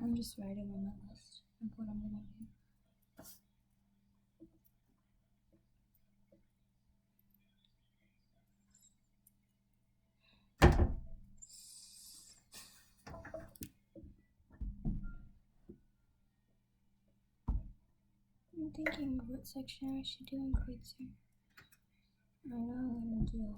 I'm just writing on that list of what I'm gonna do. I'm thinking what section I should do in Kreutzer. I know I'm gonna do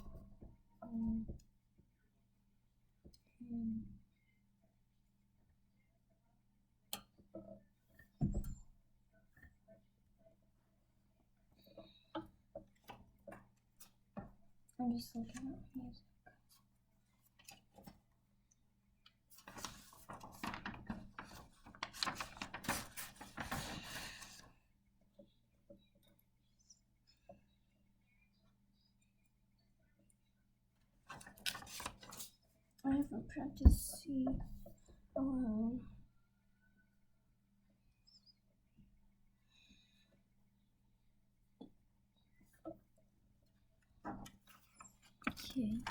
I'm just looking at music. I haven't practiced C alone. Okay.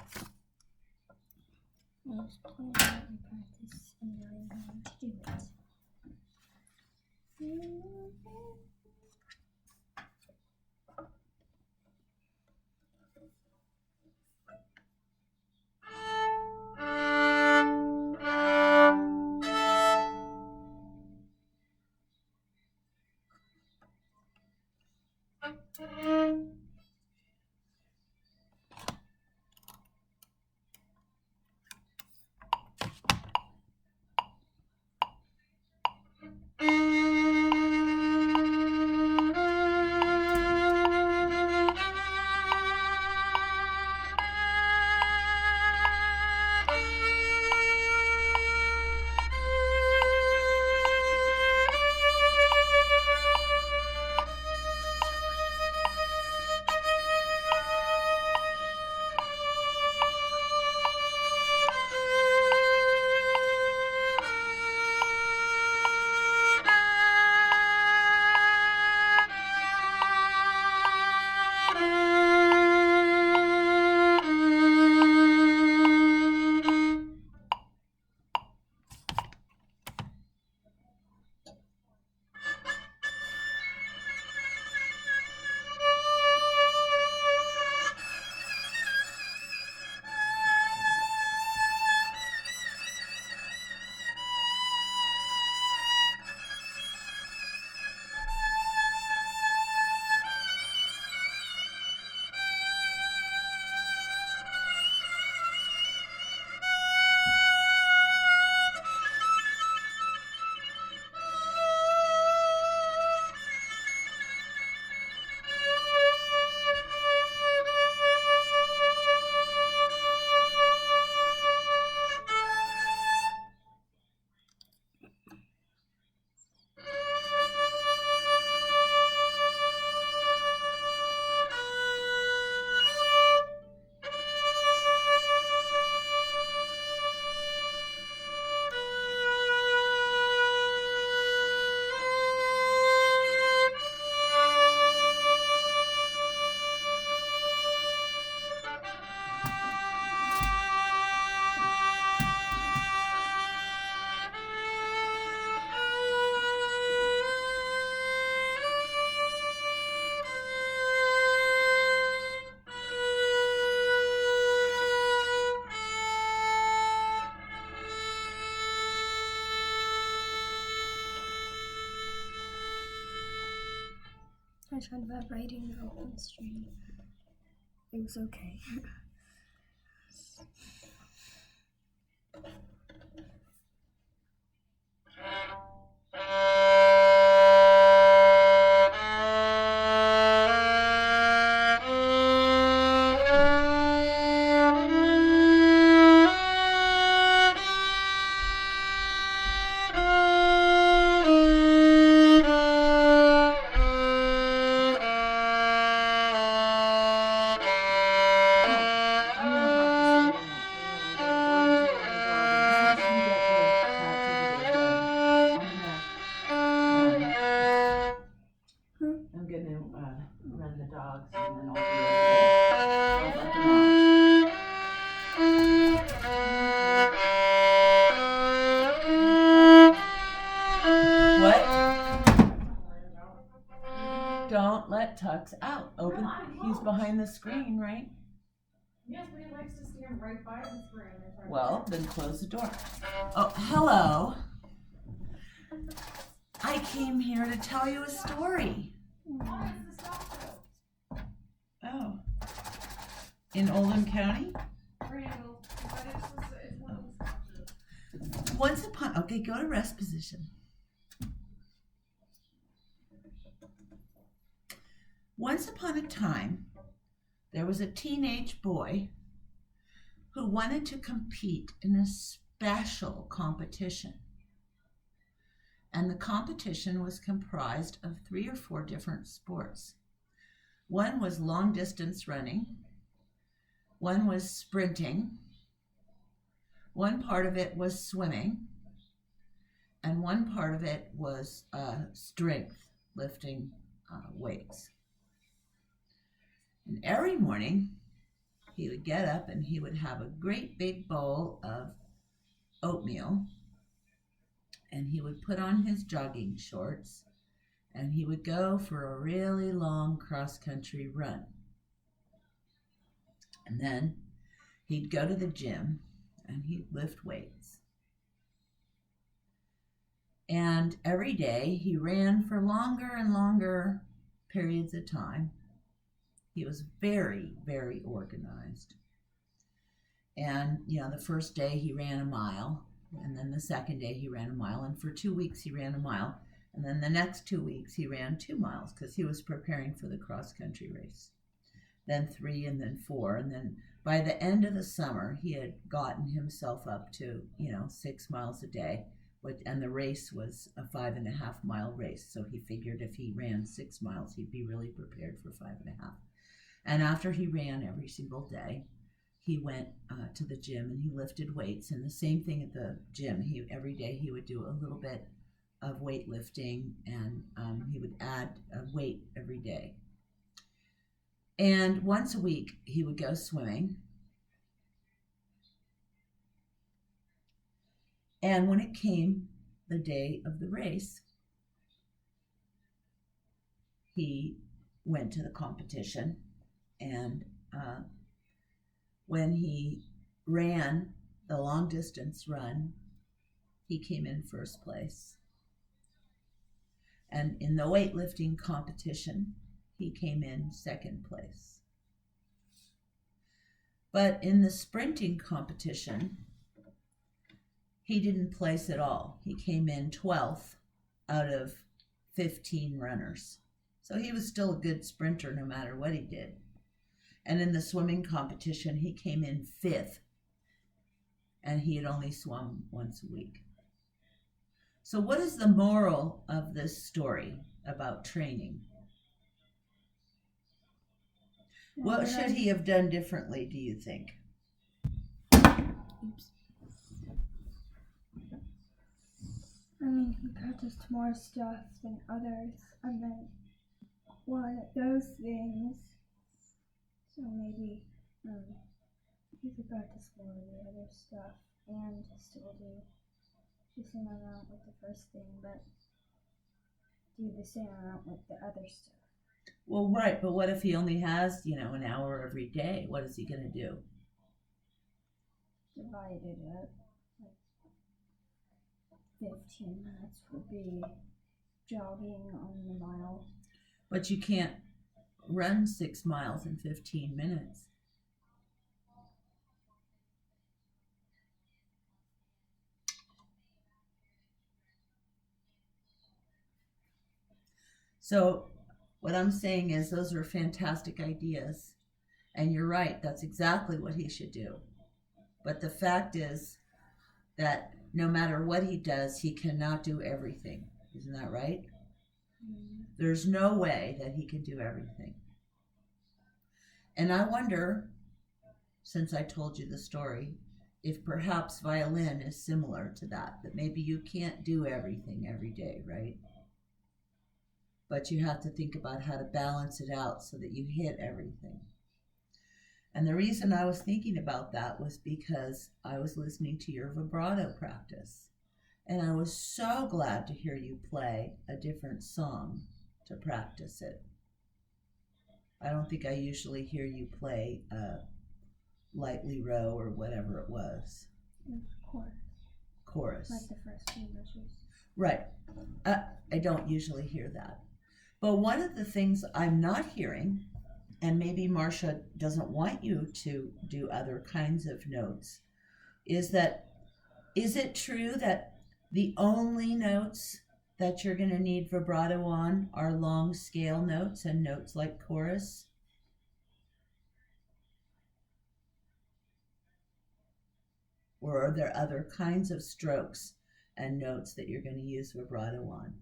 I was planning out my practice and now I'm going to do it. I tried vibrating the open string. It was okay. I'm gonna run the dogs and then I'll be able to let them out. Don't let Tux out. Open. No, I He's won't. behind the screen, right? Yes, but he likes to stand right by the screen. It's right Well, then close the door. Oh, hello. I came here to tell you a story. Oh, it's the stop show. Oh. In Oldham County? Randall. But it's one of the stop shows. Once upon, okay, go to rest position. Once upon a time, there was a teenage boy who wanted to compete in a special competition. And the competition was comprised of 3 or 4 different sports. One was long distance running, one was sprinting, one part of it was swimming, and one part of it was strength, lifting weights. And every morning, he would get up and he would have a great big bowl of oatmeal, and he would put on his jogging shorts, and he would go for a really long cross-country run. And then he'd go to the gym and he'd lift weights. And every day he ran for longer and longer periods of time. He was very, very organized. And, the first day he ran a mile, and then the second day he ran a mile, and for 2 weeks he ran a mile. And then the next 2 weeks he ran 2 miles because he was preparing for the cross-country race. Then 3 and then 4. And then by the end of the summer, he had gotten himself up to, 6 miles a day. And the race was a 5.5 mile race. So he figured if he ran 6 miles, he'd be really prepared for 5.5. And after he ran every single day, he went to the gym and he lifted weights. And the same thing at the gym. Every day he would do a little bit of weightlifting, and he would add a weight every day. And once a week, he would go swimming. And when it came the day of the race, he went to the competition. And when he ran the long distance run, he came in first place. And in the weightlifting competition, he came in second place. But in the sprinting competition, he didn't place at all. He came in 12th out of 15 runners. So he was still a good sprinter no matter what he did. And in the swimming competition, he came in 5th, and he had only swum once a week. So what is the moral of this story about training? What should he have done differently, do you think? Oops. He practiced more stuff than others, and then one of those things. So maybe he could practice more of the other stuff and still do the same amount with the first thing, but do the same amount with the other stuff. Well, right, but what if he only has, an hour every day? What is he going to do? Divide it up. 15 minutes would be jogging on the mile. But you can't run 6 miles in 15 minutes. So what I'm saying is those are fantastic ideas. And you're right, that's exactly what he should do. But the fact is that no matter what he does, he cannot do everything. Isn't that right? There's no way that he can do everything. And I wonder, since I told you the story, if perhaps violin is similar to that maybe you can't do everything every day, right? But you have to think about how to balance it out so that you hit everything. And the reason I was thinking about that was because I was listening to your vibrato practice. And I was so glad to hear you play a different song to practice it. I don't think I usually hear you play Lightly Row or whatever it was. Of course. Chorus. Like the first few measures. Right. I don't usually hear that. But one of the things I'm not hearing, and maybe Marcia doesn't want you to do other kinds of notes, is it true that the only notes that you're going to need vibrato on are long scale notes and notes like chorus? Or are there other kinds of strokes and notes that you're going to use vibrato on?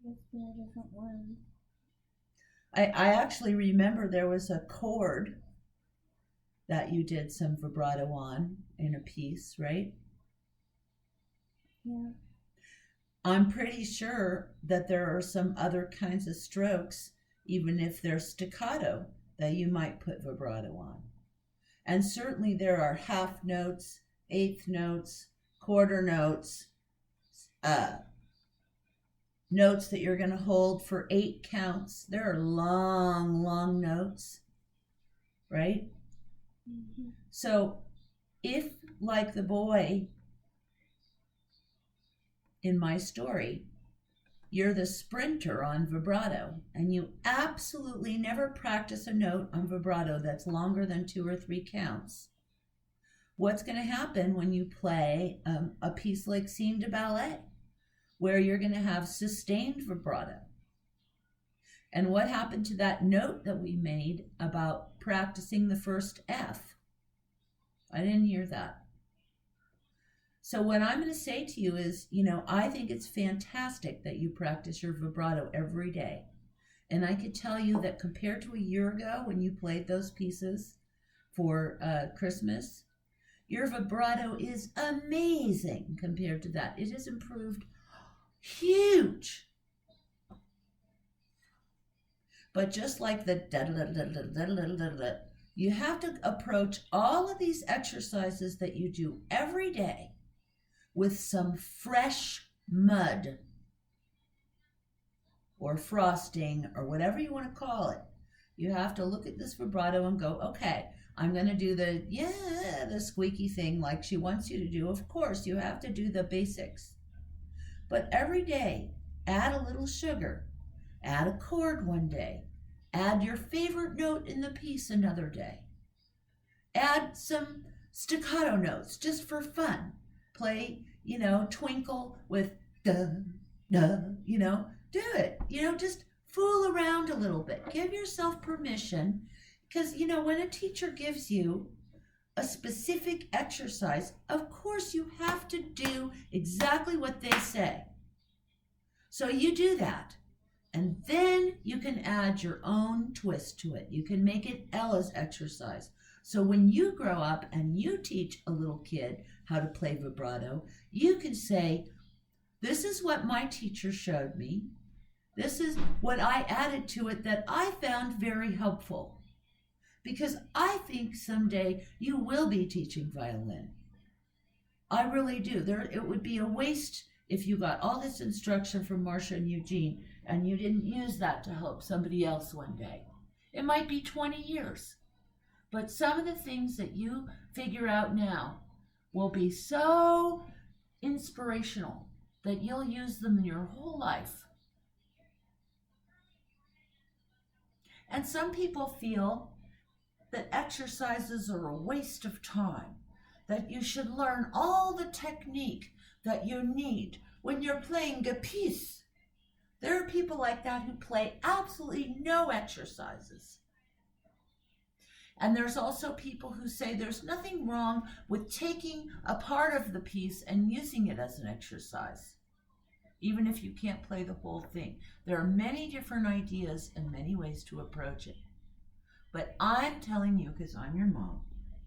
Yes, there are different ones. I actually remember there was a chord that you did some vibrato on in a piece, right? Yeah. I'm pretty sure that there are some other kinds of strokes, even if they're staccato, that you might put vibrato on. And certainly there are half notes, eighth notes, quarter notes, notes that you're going to hold for 8 counts. There are long, long notes, right? Mm-hmm. So if, like the boy in my story, you're the sprinter on vibrato and you absolutely never practice a note on vibrato that's longer than 2 or 3 counts, what's going to happen when you play a piece like Scene de Ballet, where you're going to have sustained vibrato? And what happened to that note that we made about practicing the first F? I didn't hear that. So what I'm going to say to you is, I think it's fantastic that you practice your vibrato every day. And I could tell you that compared to a year ago when you played those pieces for Christmas, your vibrato is amazing compared to that. It has improved huge. But just like the da-da-da-da-da-da-da-da-da, you have to approach all of these exercises that you do every day with some fresh mud or frosting or whatever you want to call it. You have to look at this vibrato and go, okay, I'm going to do the squeaky thing like she wants you to do. Of course, you have to do the basics. But every day, add a little sugar. Add a chord one day. Add your favorite note in the piece another day. Add some staccato notes just for fun. Play, twinkle with da, da, do it. Just fool around a little bit. Give yourself permission, because, when a teacher gives you a specific exercise, of course you have to do exactly what they say. So you do that. And then you can add your own twist to it. You can make it Ella's exercise. So when you grow up and you teach a little kid how to play vibrato, you can say, this is what my teacher showed me. This is what I added to it that I found very helpful. Because I think someday you will be teaching violin. I really do. It would be a waste if you got all this instruction from Marcia and Eugene and you didn't use that to help somebody else one day. It might be 20 years. But some of the things that you figure out now will be so inspirational that you'll use them in your whole life. And some people feel that exercises are a waste of time, that you should learn all the technique that you need when you're playing a piece. There are people like that who play absolutely no exercises. And there's also people who say there's nothing wrong with taking a part of the piece and using it as an exercise, even if you can't play the whole thing. There are many different ideas and many ways to approach it. But I'm telling you, because I'm your mom,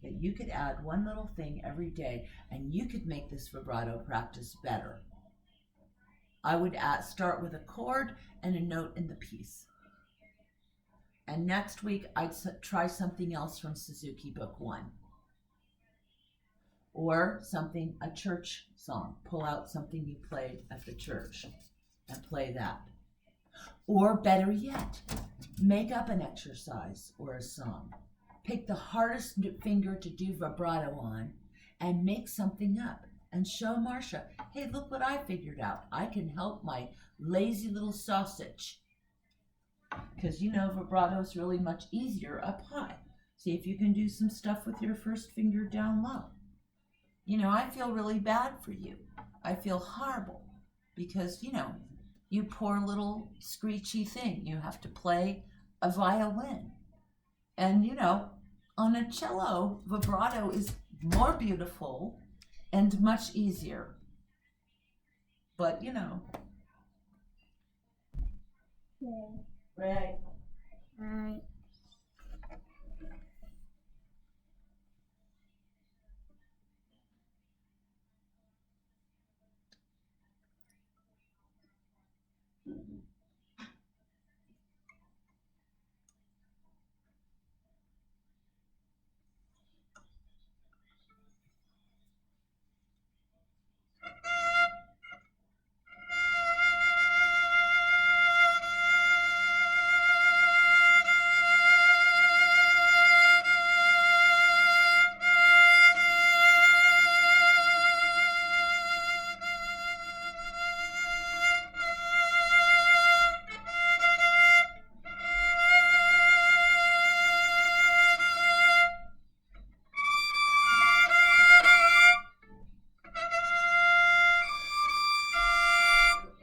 that you could add one little thing every day and you could make this vibrato practice better. I would start with a chord and a note in the piece. And next week, I'd try something else from Suzuki Book 1. Or a church song. Pull out something you played at the church and play that. Or better yet, Make up an exercise or a song. Pick the hardest finger to do vibrato on and make something up and show Marcia, hey, look what I figured out. I can help my lazy little sausage. Because vibrato is really much easier up high. See if you can do some stuff with your first finger down low. I feel really bad for you. I feel horrible because, you poor little screechy thing. You have to play a violin. And, on a cello, vibrato is more beautiful and much easier. But, Yeah. Right. Alright.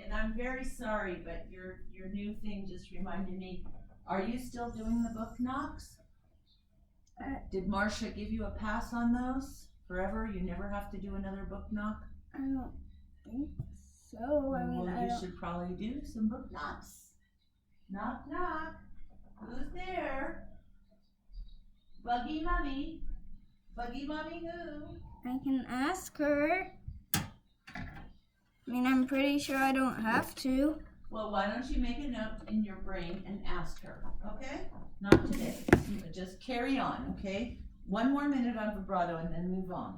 And I'm very sorry, but your new thing just reminded me. Are you still doing the book knocks? Did Marcia give you a pass on those forever? You never have to do another book knock? I don't think so. You should probably do some book knocks. Knock, knock. Who's there? Buggy Mummy. Buggy Mummy who? I can ask her. I'm pretty sure I don't have to. Well, why don't you make a note in your brain and ask her, okay? Not today. Just carry on, okay? One more minute on vibrato and then move on.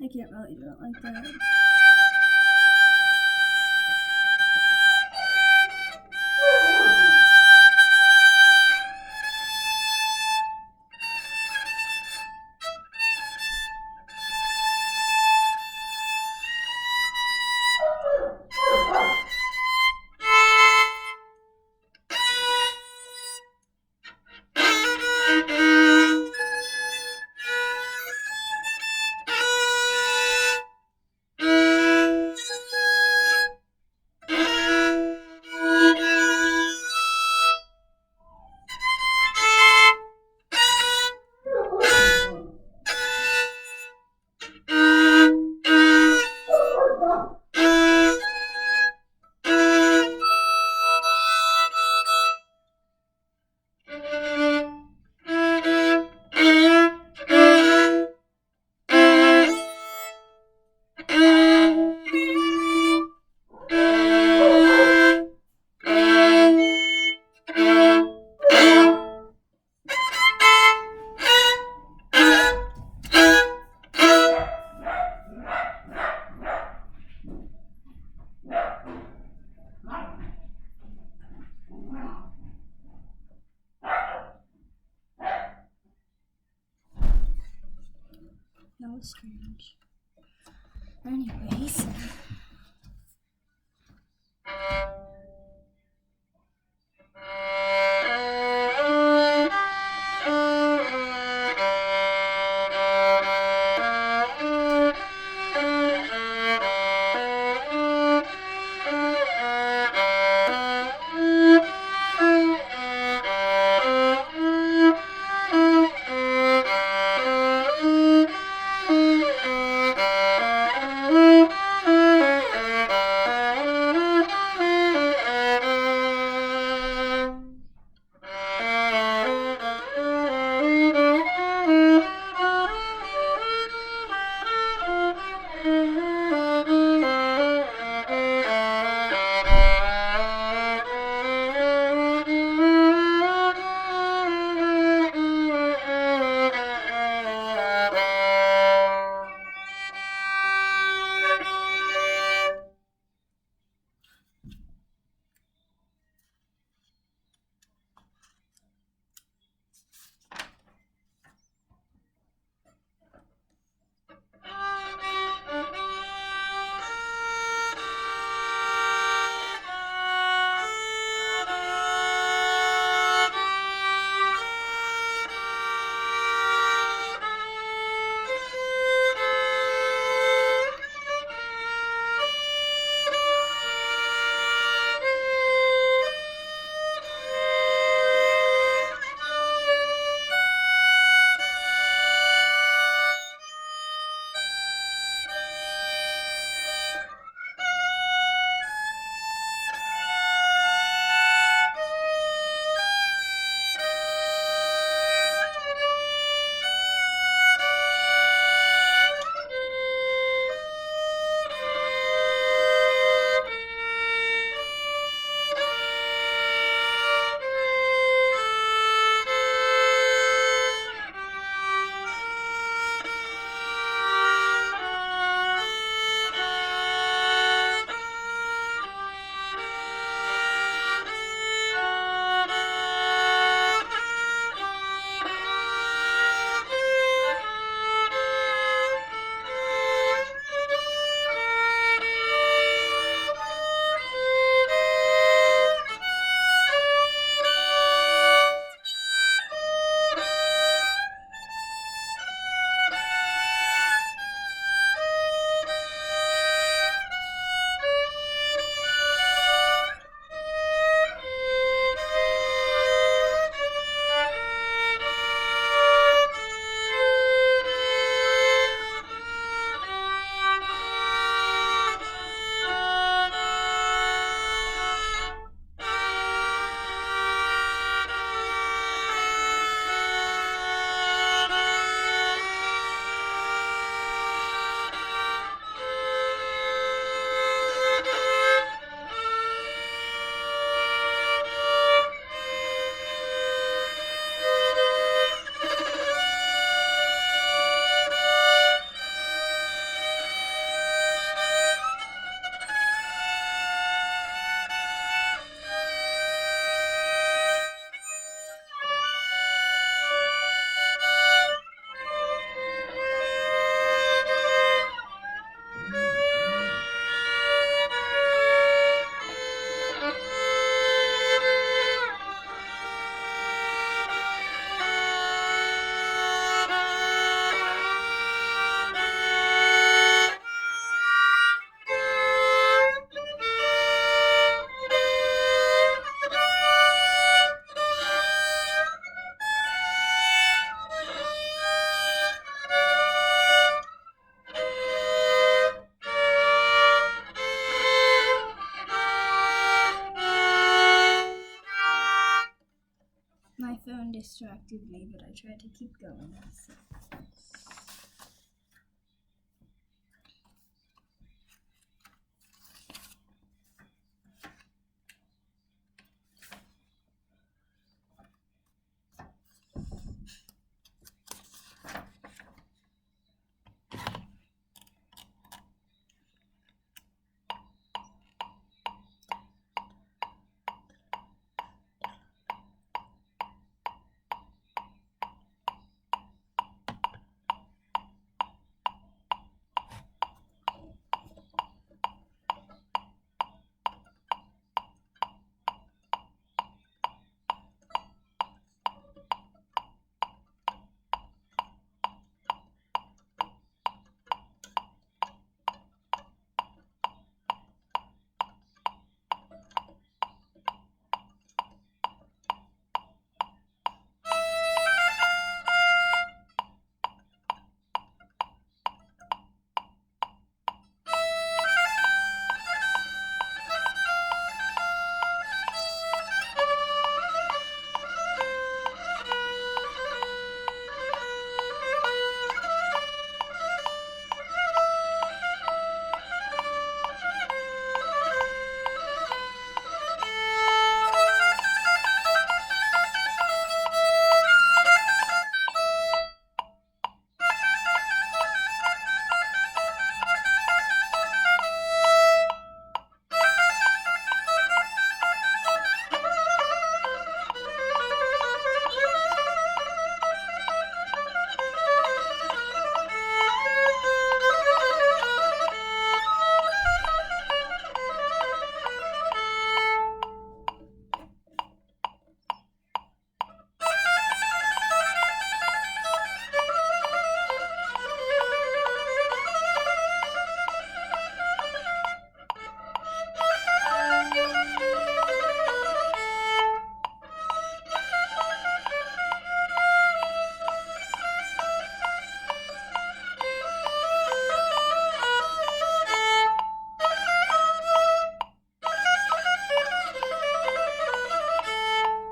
I can't really do it like that. That was strange. Anyways. unexpectedly, but I tried to keep going. So.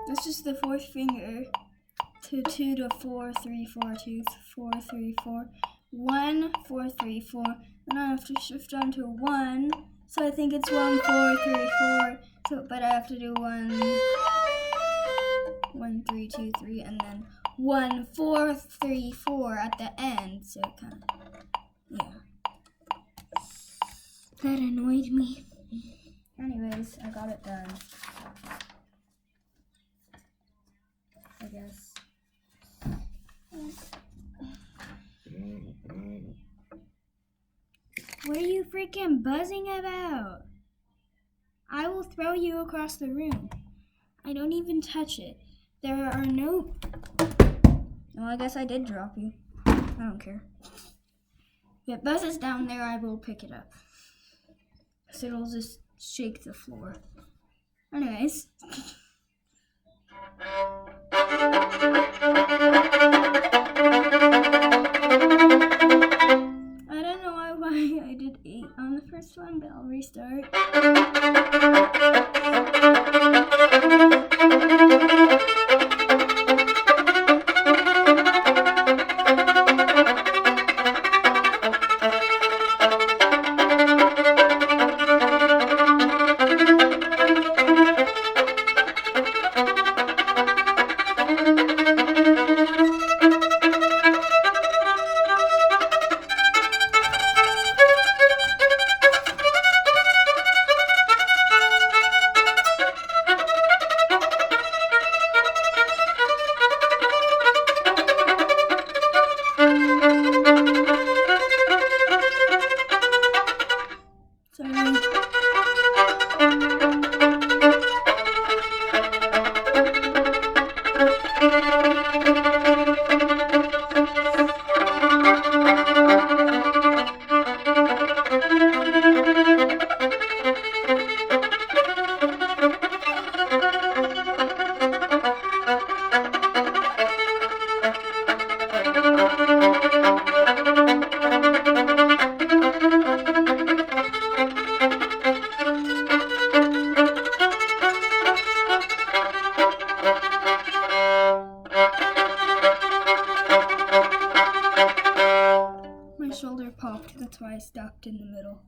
This is the fourth finger. 2 to 4, 3, 4, 2, 4, 3, 4, 1, 4, 3, 4. Then I have to shift on to 1. So I think it's 1, 4, 3, 4. So, but I have to do 1, 3, 2, 3, and then 1, 4, 3, 4 at the end. So it kind of, yeah. That annoyed me. Anyways, I got it done. I guess. What are you freaking buzzing about? I will throw you across the room. I don't even touch it. There are no... Well, I guess I did drop you. I don't care. If it buzzes down there, I will pick it up. So it'll just shake the floor. Anyways. I don't know why I did 8 on the first one, but I'll restart. My shoulder popped, that's why I stopped in the middle.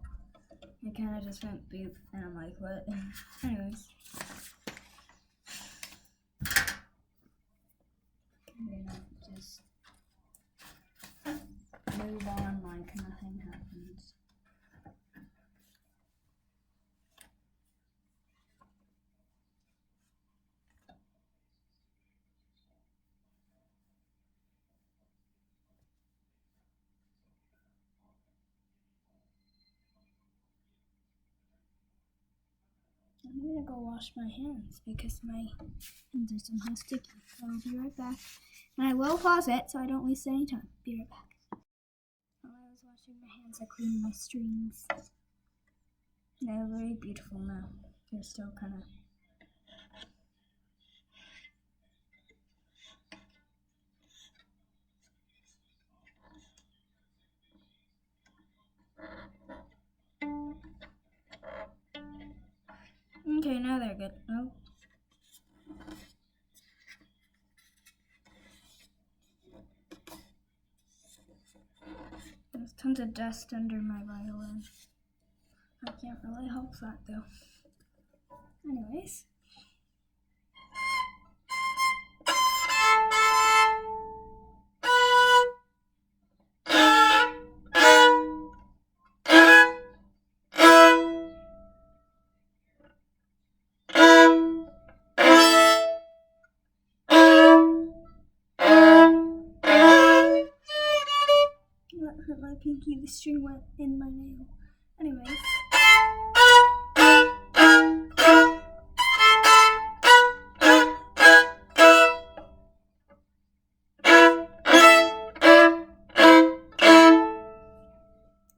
I kind of just went boop, and I'm like, what? Anyways. I'm gonna just move on like nothing happens. I'm gonna go wash my hands because my hands are somehow sticky. So I'll be right back. And I will pause it so I don't waste any time. Be right back. While I was washing my hands, I cleaned my strings. They're very beautiful now. They're still kind of. Okay, now they're good. Oh. There's tons of dust under my violin. I can't really help that though. Anyways. That hurt my pinky. The string went in my nail. Anyways.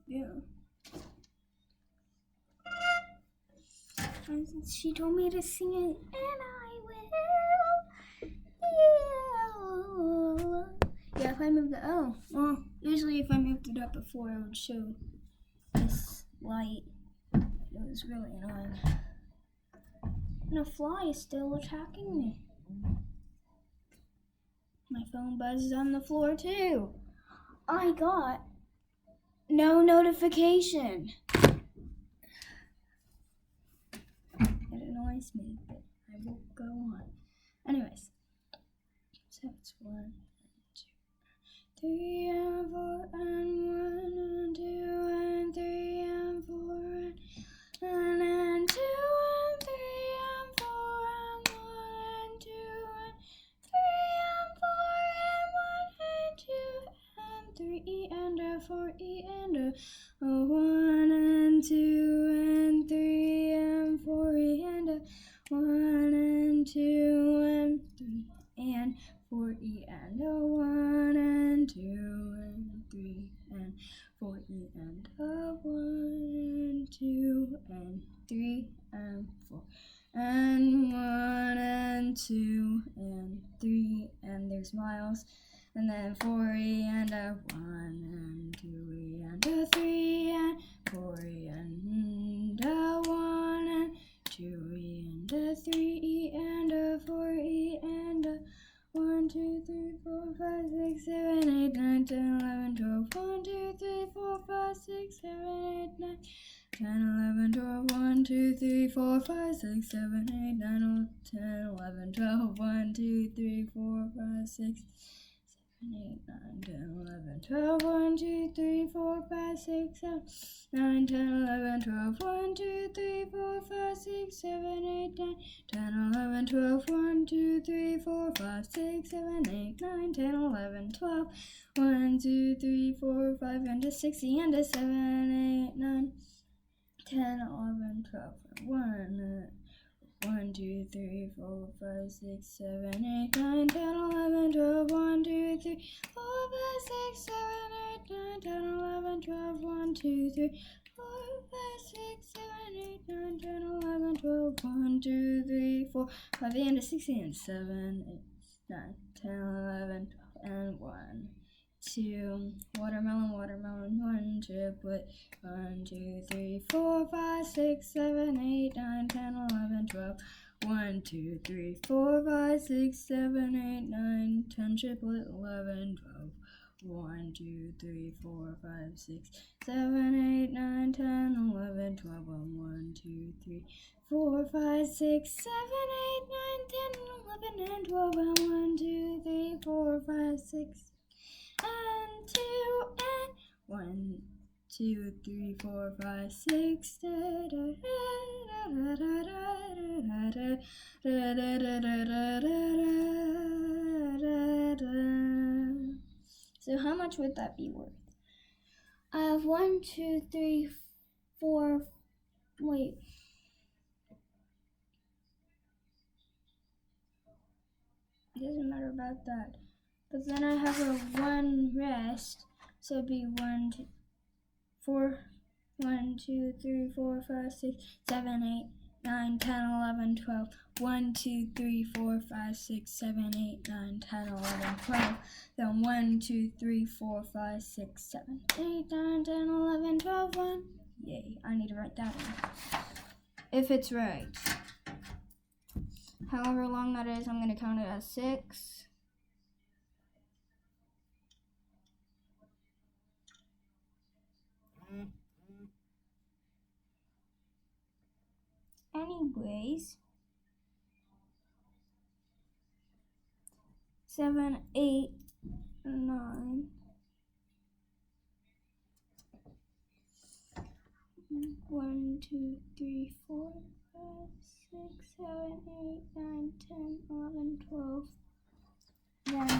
Yeah. And she told me to sing it, and I will. Yeah, if I moved the well, usually if I moved it up before, it would show this light. It was really annoying. And a fly is still attacking me. My phone buzzed on the floor too. I got no notification. It annoys me, but I will go on. Anyways, so it's 1, 2, 3, and 4, and 1, and 2, and 3, and 4, and 2, and 3, and 4, and 1, and 2, and 3, and 4, and 1, and 2, and 3, and a 4, and a 1, and 2, and 3, and 4, and a 1, and 2, and 3, and 4, and a 1, and 2, and 3, and 4, and a 1, 2, and 3, and 4, and 1, and 2, and 3, and there's Miles, and then 4, and a 1, and 2, and a 3, and 4, and a 1, and 2, and a 3, and a 4, and a 1, 2, 3, 4, 5, 6, 7, 8, 9, 10, 11, 12. 1, 2, 3, 4, 5, 6, 7, 8, 9, 10, 11, 12. 1, 2, 3, 4, 5, 6, 7, 8, 9, 10, 11, 12. 1, 2, 3, 4, 5, 6, 7, 8, 9, 10, 11, 12. 1, 2, 3, 4, 5, 6, 7, 9, 10, 11, 12. 1, 2, 3, 4, 5, 6, 7, 8, 9, 10, 11, 12. 1, 2, 3, 4, 5, 6, 7, 8, 9, 10, 11, 12. 1, 2, 3, 4, 5, and a 6, and a 7, 8, 9, 10, 11, 12. 1, 2, 3, 4, 5, 6, 7, 8, 9, 10, 11, 12. 1, 2, 3, 4, 5, 6, 7, 8, 9, 10, 11, 12. 1, 2, 3, 4, 5, 6, 7, 8, 9, 10, 11, 12. 1, 2, 3, 4, 5, and a 6, and 7, 8, 9, 10, 11, 12, and 1, 2, watermelon, watermelon, 1, triplet. 1, 2, 3, 4, 5, 6, 7, 8, 9, 10, 11, 12. 1, 2, 3, 4, 5, 6, 7, 8, 9, 10, triplet. 11, 12. 1, 2, 3, 4, 5, 6, 7, 8, 9, 10, 11, 12, 1, 2, 3, 4, 5, 6, 7, 8, 9, 10, 11, and 12, 1, 2, 3, 4, 5, 6, and 2, and 1, 2, 3, 4, 5, 6. So how much would that be worth? I have 1, 2, 3, 4. Wait. It doesn't matter about that. But then I have a 1 rest. So it'd be 1, 2, 4, 1, 2, 3, 4, 5, 6, 7, 8, 9, 10, 11, 12. 1, 2, 3, 4, 5, 6, 7, 8, 9, 10, 11, 12. Then 1, 2, 3, 4, 5, 6, 7, 8, 9, 10, 11, 12. 1. Yay, I need to write that in. If it's right. However long that is, I'm going to count it as 6. Anyways, 7, 8, 9. 1, 2, 3, 4, 5, 6, 7, 8, 9, 10, 11, 12. Then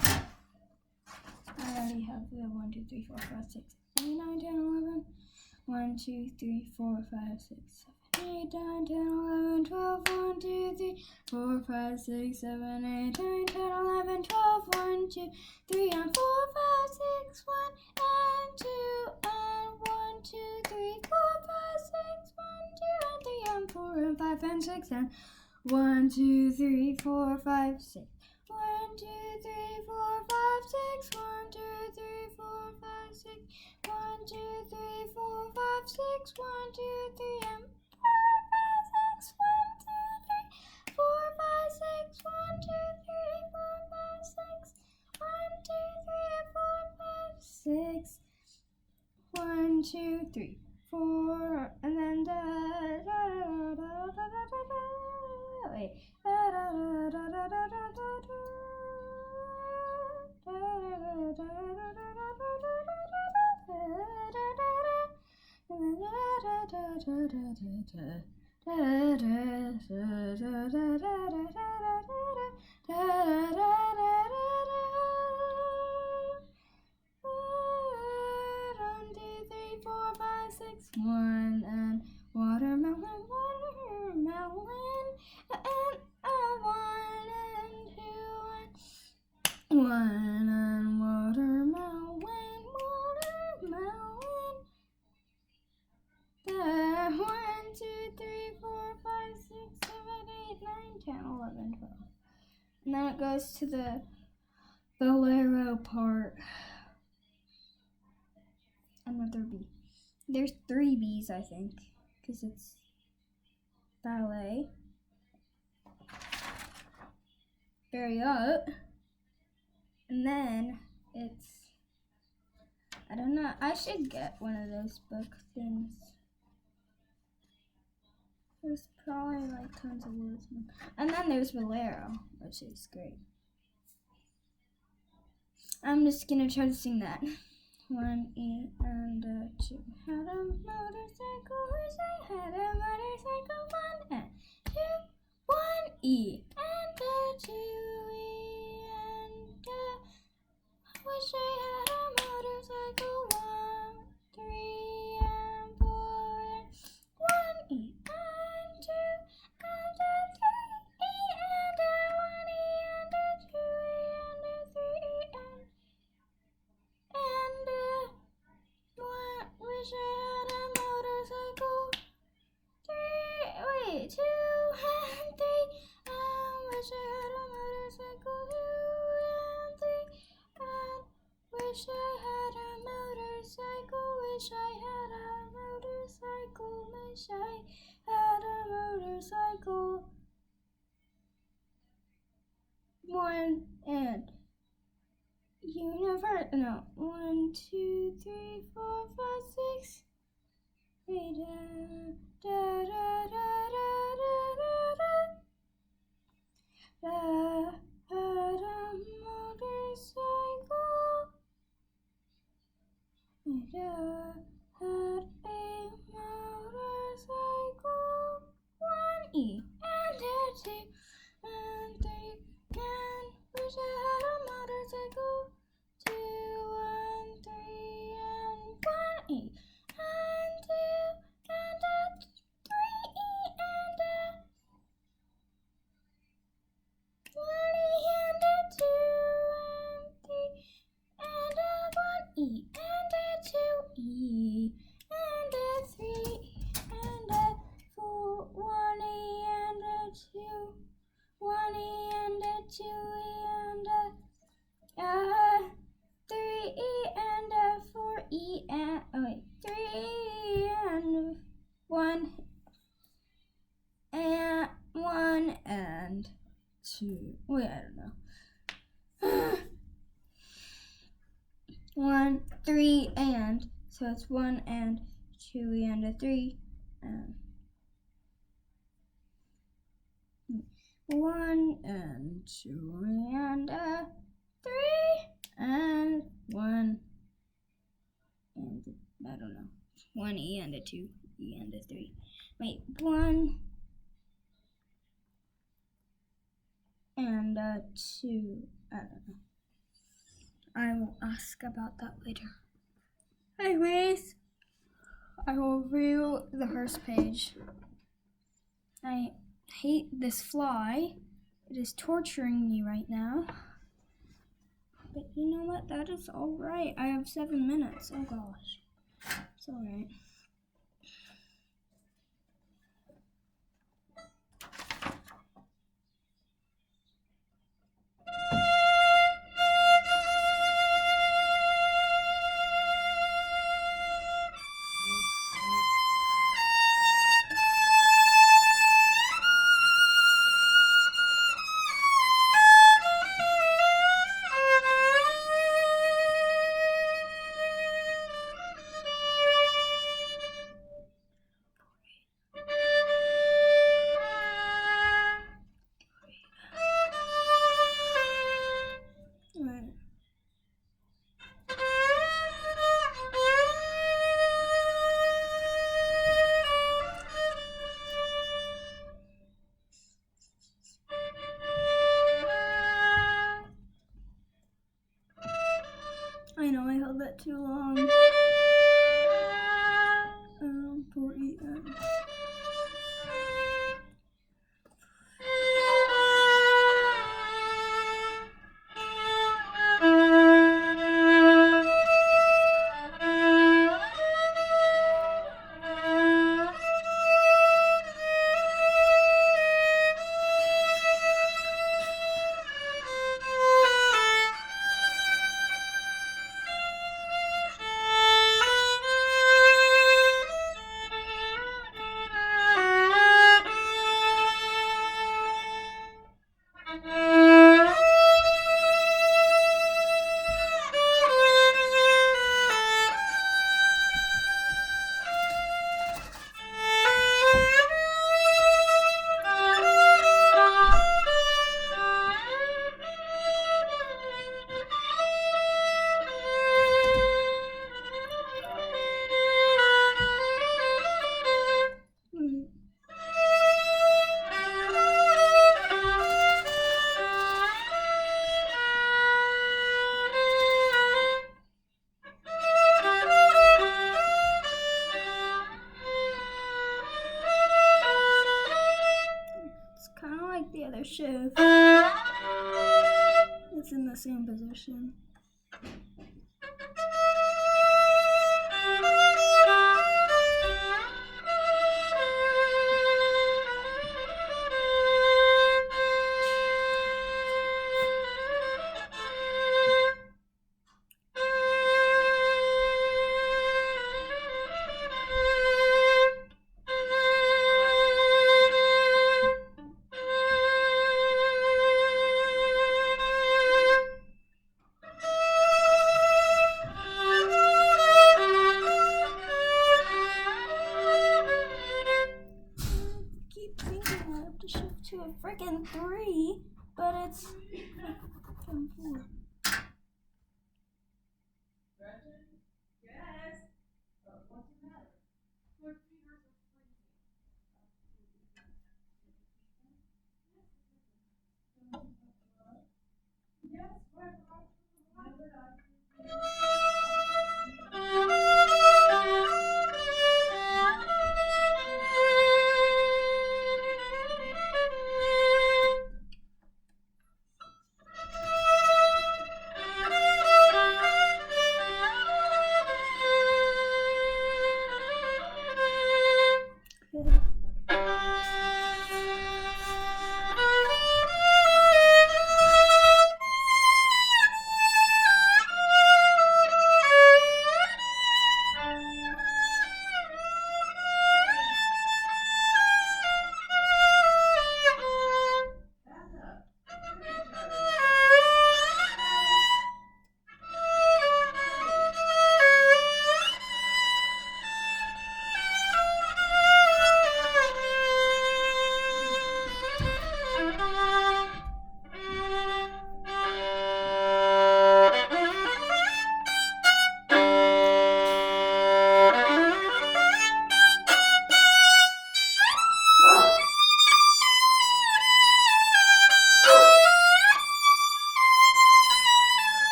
I already have the 1, 2, 3, 4, 5, 6, 8, 9, 10, 11. 1, 2, 3, 4, 5, 6, 7, 8, 9, 10, 11, 12. 1, 2, 3, 4, 5, 6, 7, 8, 9, 10, 11, 12. 1, 2, 3, and 4, 5, 6, 1, and 2, and 1, 2, 3, 4, 5, 6, 1, 2, and 3, and 4, and 5, and 6, and 1, 2, 3, 4, 5, 6. 1, 2, 3, 4, 5, 6. 1, 2, 3, 4, 5, 6. 1, 2, 3, 4, 5, 6. 1, 2, 3, and 4, 5, 6. 1, 2, 3, 4, 5, 6. 1, 2, 3, 4, 5, 6. 1, 2, 3, 4, 5, 6. 1, 2, 3, 4, and then da da da da da da da da. Wait. Da da da da da da da da. One and watermelon, watermelon, and a 1 and 2 and 1 and watermelon, watermelon. There, 1, 2, 3, 4, 5, 6, 7, 8, 9, 10, 11, 12. And then it goes to the bolero part. Another B. There's 3 B's, I think, because it's ballet, very up, and then it's, I don't know, I should get one of those book things. There's probably like tons of words. And then there's bolero, which is great. I'm just gonna try to sing that. 1 E and a 2. Had a motorcycle, wish I had a motorcycle. 1 and 2. 1 E and a 2 E and a. Wish I had a motorcycle. 1, 3 and 4 and 1 E and 2 and a 3 E and a 1 E and a 2 E and a 3 E and. Wish I had a motorcycle. 2 and 3. Wish I had a motorcycle. 2 and 3. Wish I had a motorcycle. Wish I had a motorcycle. Wish I had a motorcycle. 1 and universe. No, 1, 2, 3, 4, 5, 6. Da da da da da da da. Had a motorcycle. Had a motorcycle. 1E and a 2 and 3 and wish I had a motorcycle. 2 and 3 and 1E and 2 and a 3E and a 1E and a 2 and 3 and a 1E and a 2E and a 3 and a 4, 1E and a 2, 1E and a 2E and a 3E and a 4E and 3 and 1 and 1 and 2. Wait, I don't know. 1, 3 and, so it's 1 and 2 and a 3 and 1 and 2 and a 3 and 1 and I don't know, 1E and a 2, E and a 3. Wait, 1 and a 2. I don't know. I will ask about that later. Anyways, I will review the first page. I hate this fly. It is torturing me right now. But you know what? That is alright. I have 7 minutes. Oh gosh. It's alright. I know I held that too long. Poor Ethan. Shift. It's in the same position. freaking 3, but it's freaking 4. Gretchen? Yes. What's the matter? Your fingers are freezing. Yes, where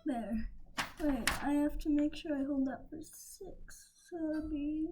There. Wait, I have to make sure I hold that for 6. So it'll be.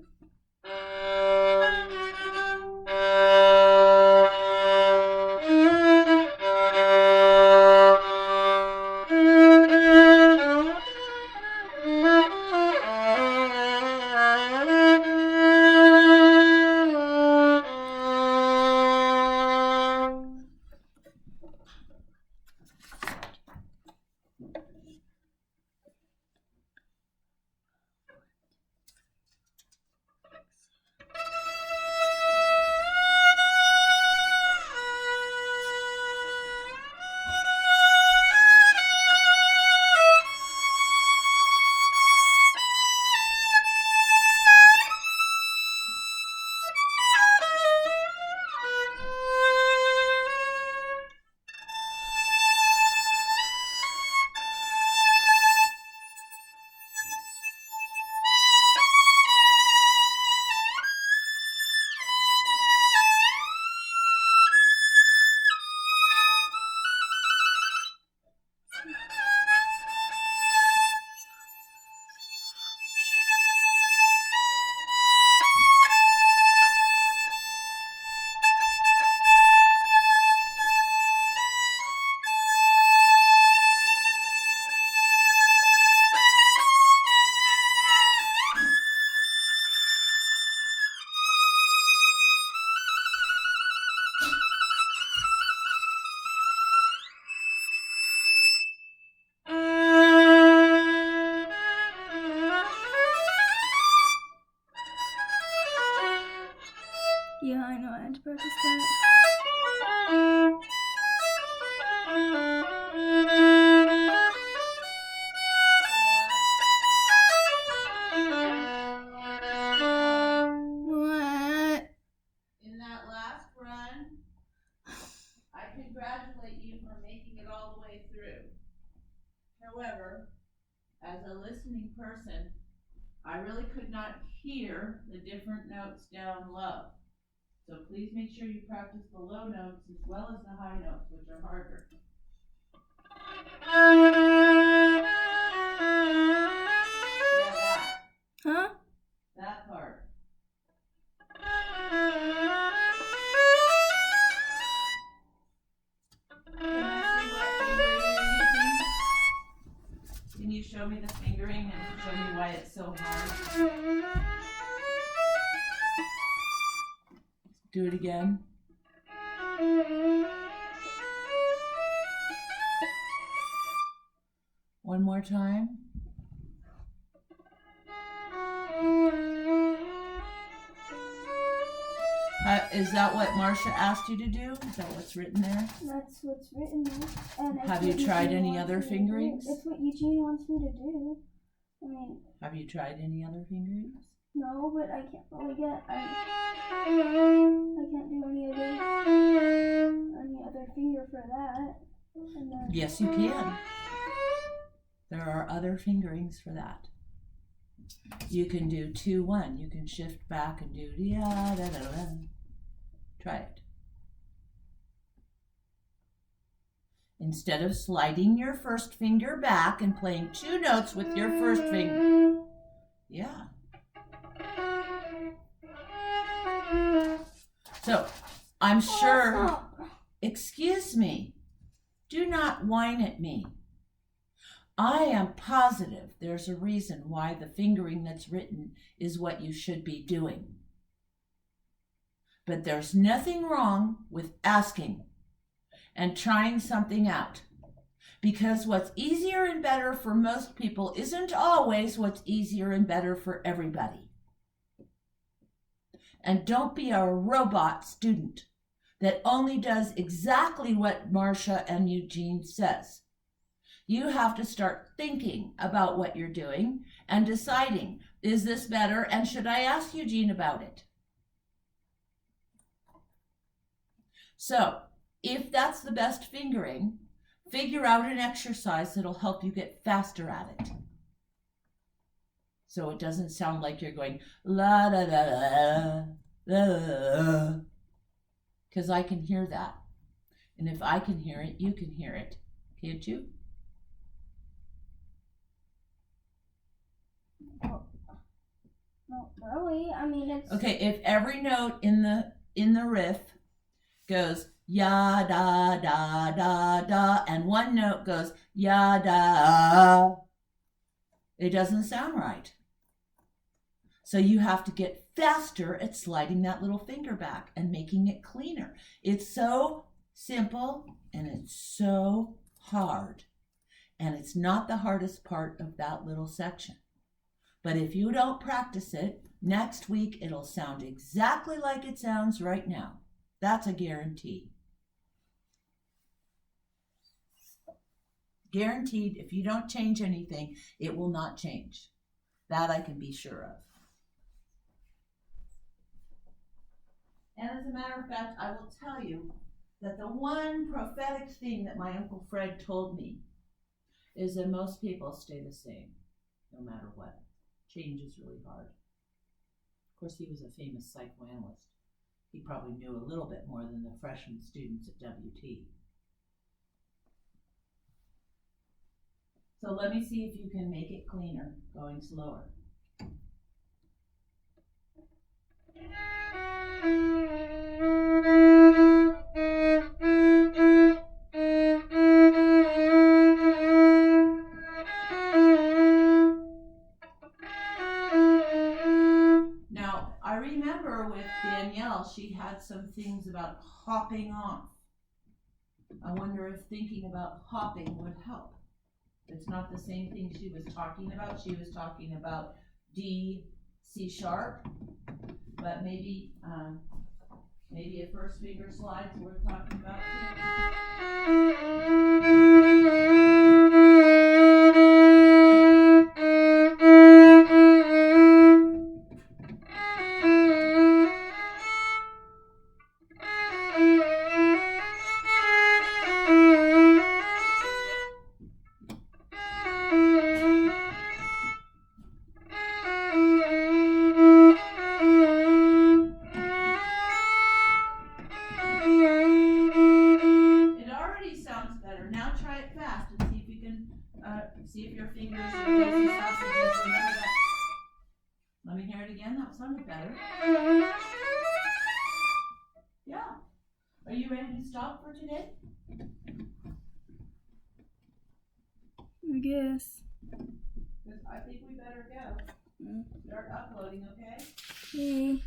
Yeah, I know I had to practice that. What? In that last run, I congratulate you for making it all the way through. However, as a listening person, I really could not hear the different notes down low. So please make sure you practice the low notes as well as the high notes, which are harder. Yeah, that. Huh? That part. Can I see what finger you're using? do it again? One more time. Is that what Marcia asked you to do? Is that what's written there? That's what's written there. And it's Have what you tried Eugene any wants other me to do. fingerings? It's what Eugene wants me to do. I mean, Have you tried any other fingerings? no, but I can't really get. I can't do any other finger for that. And then, Yes, you can. There are other fingerings for that. You can do 2-1. You can shift back and do da da da da. Try it. Instead of sliding your first finger back and playing 2 notes with your first finger. Yeah. So, I'm sure. Stop. Excuse me. Do not whine at me. I am positive there's a reason why the fingering that's written is what you should be doing. But there's nothing wrong with asking and trying something out. Because what's easier and better for most people isn't always what's easier and better for everybody. And don't be a robot student that only does exactly what Marcia and Eugene says. You have to start thinking about what you're doing and deciding, is this better and should I ask Eugene about it? So, if that's the best fingering, figure out an exercise that'll help you get faster at it. So it doesn't sound like you're going la da da da da, because I can hear that. And if I can hear it, you can hear it. Can't you? Not really. I mean, it's. Okay, if every note in the riff goes ya da da da da and one note goes ya da, it doesn't sound right. So you have to get faster at sliding that little finger back and making it cleaner. It's so simple and it's so hard. And it's not the hardest part of that little section. But if you don't practice it, next week it'll sound exactly like it sounds right now. That's a guarantee. Guaranteed, if you don't change anything, it will not change. That I can be sure of. And as a matter of fact, I will tell you that the one prophetic thing that my Uncle Fred told me is that most people stay the same, no matter what. Change is really hard. Of course, he was a famous psychoanalyst. He probably knew a little bit more than the freshman students at WT. So let me see if you can make it cleaner, going slower. Now, I remember with Danielle, she had some things about hopping off. I wonder if thinking about hopping would help. It's not the same thing she was talking about. She was talking about D, C sharp, but maybe a first finger slide's worth talking about It already sounds better. Now try it fast and see if you can see if your fingers are those sausages. Remember that. Let me hear it again. That sounded better. Yeah. Are you ready to stop for today? I guess. Because I think we better go. Start uploading, okay? Okay.